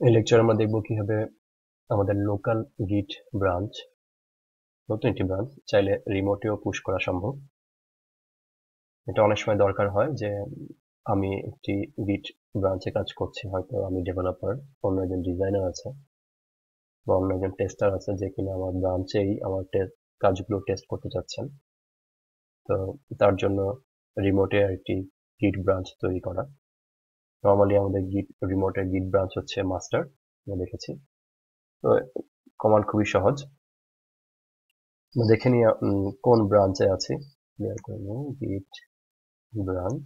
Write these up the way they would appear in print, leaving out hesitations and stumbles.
এই লেকচারে আমরা দেখব কিভাবে আমাদের লোকাল গিট ব্রাঞ্চ, নতুন একটি ব্রাঞ্চ চাইলে রিমোটেও পুশ করা সম্ভব। এটা অনেক সময় দরকার হয় যে আমি একটি গিট ব্রাঞ্চে কাজ করছি, হয়তো আমি ডেভেলপার, অন্য একজন ডিজাইনার আছে বা অন্য একজন টেস্টার আছে যে কিনা আমার ব্রাঞ্চেই আমার কাজগুলো টেস্ট করতে চাচ্ছেন। তো তার জন্য রিমোটে একটি গিট ব্রাঞ্চ তৈরি করা। নর্মালি আমাদের রিমোটের গিট ব্রাঞ্চ হচ্ছে মাস্টার, আমরা দেখেছি। তো কমান্ড খুবই সহজ। দেখে নিই কোন ব্রাঞ্চে আছি। ক্লিয়ার করে নিই গিট ব্রাঞ্চ।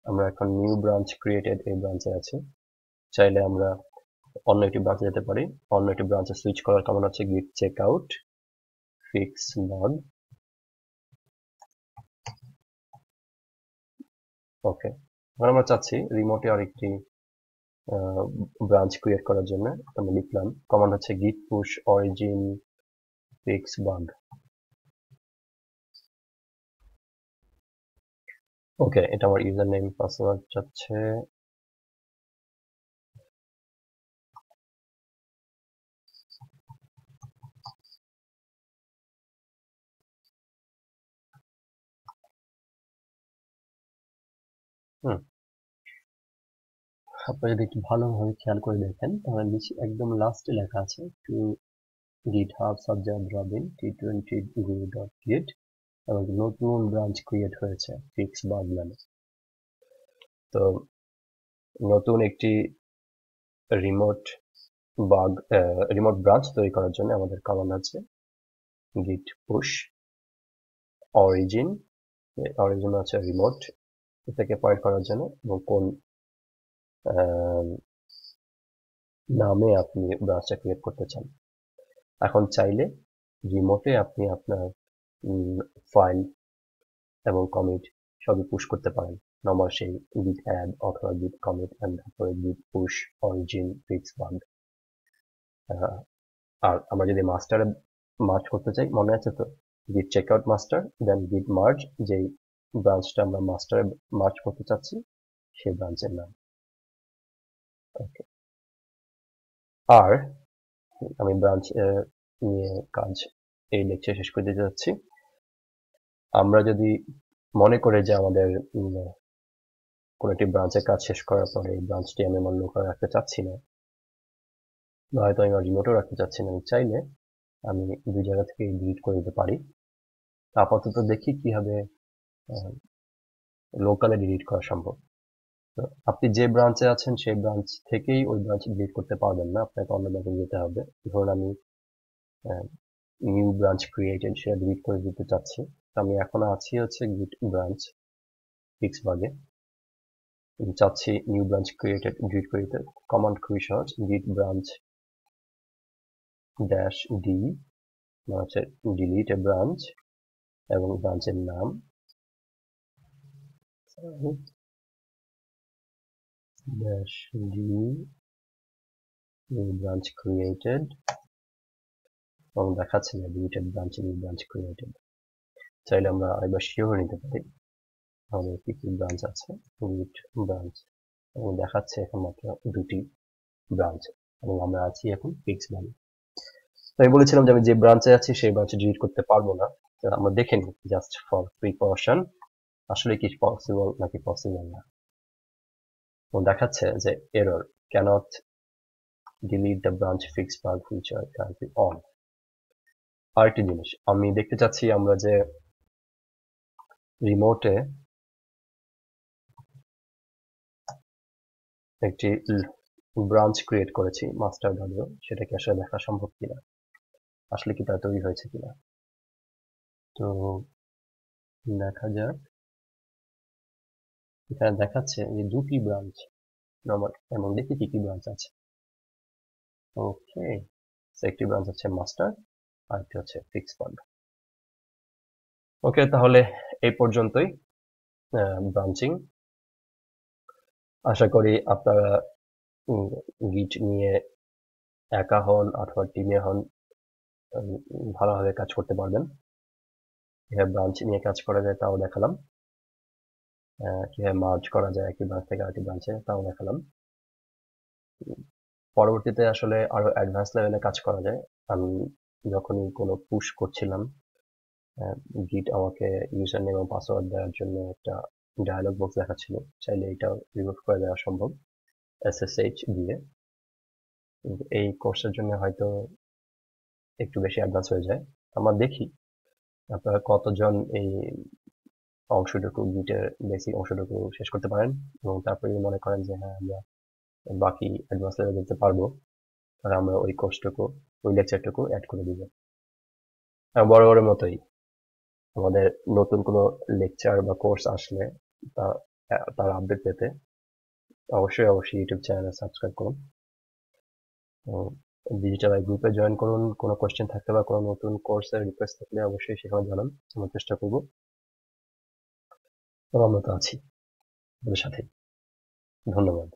আমরা এখন নিউ ব্রাঞ্চ ক্রিয়েটেড এই ব্রাঞ্চে আছি। চাইলে আমরা অন্য একটি ব্রাঞ্চে যেতে পারি। অন্য একটি ব্রাঞ্চে সুইচ করার কমান্ড হচ্ছে গিট চেকআউট ফিক্স বাগ। ওকে, এখন আমরা চাচ্ছি রিমোটে আরেকটি ব্রাঞ্চ ক্রিয়েট করার জন্য আমরা লিখলাম কমান্ড হচ্ছে গিট পুশ অরিজিন ফিক্স বাগ। ওকে, এটা আমার ইউজার নেম পাসওয়ার্ড চাচ্ছে। আপনারা যদি একটু ভালোভাবে খেয়াল করে দেখেন তাহলে নিচে একদম লাস্টে লেখা আছে two GitHub subject robin t20guru.git এবং নতুন ব্রাঞ্চ ক্রিয়েট হয়েছে ফিক্স বাগ নামে। তো নতুন একটি রিমোট রিমোট ব্রাঞ্চ তৈরি করার জন্য আমাদের কমান্ড আছে git push origin আছে রিমোট, এটাকে পয়েন্ট করার জন্য এবং কোন নামে আপনি ব্রাঞ্চটা ক্রিয়েট করতে চান। এখন চাইলে রিমোটে আপনি আপনার ফাইল এবং কমিট সবই পুশ করতে পারেন নরমাল সেই git add অথবা git commit and তারপরে git push origin fix bug। আর আমরা যদি মাস্টারে মার্জ করতে চাই, মনে আছে তো git checkout master দেন git merge, যেই ব্রাঞ্চটা আমরা মাস্টারে মার্জ করতে চাচ্ছি সেই ব্রাঞ্চের নাম। ওকে, আর আমি ব্রাঞ্চ নিয়ে কাজ এই লেকচার শেষ করে দিতে যাচ্ছি। আমরা যদি মনে করে যে আমাদের কোনো একটি ব্রাঞ্চের কাজ শেষ করার পরে এই ব্রাঞ্চটি আমি আমার লোকাল রাখতে চাচ্ছি না, বা হয়তো আমি রিমোটেও রাখতে চাচ্ছি না, আমি চাইলে আমি দুই জায়গা থেকে ডিলিট করে দিতে পারি। আপাতত দেখি কিভাবে লোকালে ডিলিট করা সম্ভব। তো আপনি যে ব্রাঞ্চে আছেন সেই ব্রাঞ্চ থেকেই ওই ব্রাঞ্চ ডিলিট করতে পারবেন না, আপনাকে অন্য ব্রাঞ্চে যেতে হবে। ধরুন আমি নিউ ব্রাঞ্চ ক্রিয়েটেড সেটা ডিলিট করে দিতে চাচ্ছি, আমি এখন আছি হচ্ছে গিট ব্রাঞ্চ ফিক্স বাগে, চাচ্ছি নিউ ব্রাঞ্চ ক্রিয়েটেড ডিলিট করে দিতে। কমান্ড খুবই সহজ, গিট ব্রাঞ্চ ড্যাশ ডি মানে হচ্ছে ডিলিট এ ব্রাঞ্চ এবং ব্রাঞ্চের নাম dash D new branch created এবং দেখাচ্ছে না deleted branch new branch created. চাইলে আমরা আরেকবার শিওর নিতে পারি আমাদের কি কি ব্রাঞ্চ আছে। গিট ব্রাঞ্চ এবং দেখাচ্ছে এখন মাত্র দুটি ব্রাঞ্চ এবং আমরা আছি এখন ফিক্স বাগে। তো আমি বলেছিলাম যে আমি যে ব্রাঞ্চে আছি সেই ব্রাঞ্চে ডিলিট করতে পারবো না। আমরা দেখে নিই জাস্ট ফর প্রিকশন আসলে কি পসিবল নাকি পসিবল না। তো দেখাচ্ছে যে error cannot delete the branch fix bug feature currently on। আরেকটি জিনিস আমি দেখতে চাচ্ছি, আমরা যে রিমোটে একটি ব্রাঞ্চ ক্রিয়েট করেছি মাস্টার ভাবে, সেটা কি আসলে দেখা সম্ভব কিনা, আসলে কি তা তৈরি হয়েছে কিনা। তো দেখা যাক, এখানে দেখাচ্ছে যে দুটি ব্রাঞ্চ নরমাল এবং দেখি কি কি ব্রাঞ্চ আছে। ওকে, একটি ব্রাঞ্চ হচ্ছে মাস্টার আর একটি হচ্ছে ফিক্স বাগ। ওকে, তাহলে এই পর্যন্তই ব্রাঞ্চিং। আশা করি আপনারা গিট নিয়ে একা হন অথবা টিমে হন ভালোভাবে কাজ করতে পারবেন। কিভাবে ব্রাঞ্চ নিয়ে কাজ করা যায় তাও দেখালাম, কিভাবে মার্জ করা যায় একটি ব্রাঞ্চ থেকে আরেকটি ব্রাঞ্চে তাও দেখালাম। পরবর্তীতে আসলে আরো অ্যাডভান্স লেভেলে কাজ করা যায়। আমি যখনই কোনো পুশ করছিলাম, গিট আমাকে ইউজার নেম এবং পাসওয়ার্ড দেওয়ার জন্য একটা ডায়ালগ বক্স দেখাচ্ছিল, চাইলে এটাও রিমুভ করে দেওয়া সম্ভব SSH দিয়ে। কিন্তু এই কোর্সের জন্য হয়তো একটু বেশি অ্যাডভান্স হয়ে যায়। আমরা দেখি আপনারা কতজন এই অংশটুকু, গিটের বেসিক অংশটুকু শেষ করতে পারেন এবং তারপরে মনে করেন যে হ্যাঁ আমরা বাকি অ্যাডভান্স লেভেল যেতে পারবো, আর আমরা ওই কোর্সটুকু, ওই লেকচারটুকু অ্যাড করে দিব। বড় বড় মতোই আমাদের নতুন কোনো লেকচার বা কোর্স আসলে তার আপডেট পেতে অবশ্যই ইউটিউব চ্যানেলে সাবস্ক্রাইব করুন। ডিজিটাল আই গ্রুপে জয়েন করুন। কোনো কোয়েশ্চেন থাকলে বা কোনো নতুন কোর্সের রিকোয়েস্ট থাকলে অবশ্যই সেখানে জানান, আমরা চেষ্টা করবো। আমরা তো আছি আপনাদের সাথে। ধন্যবাদ।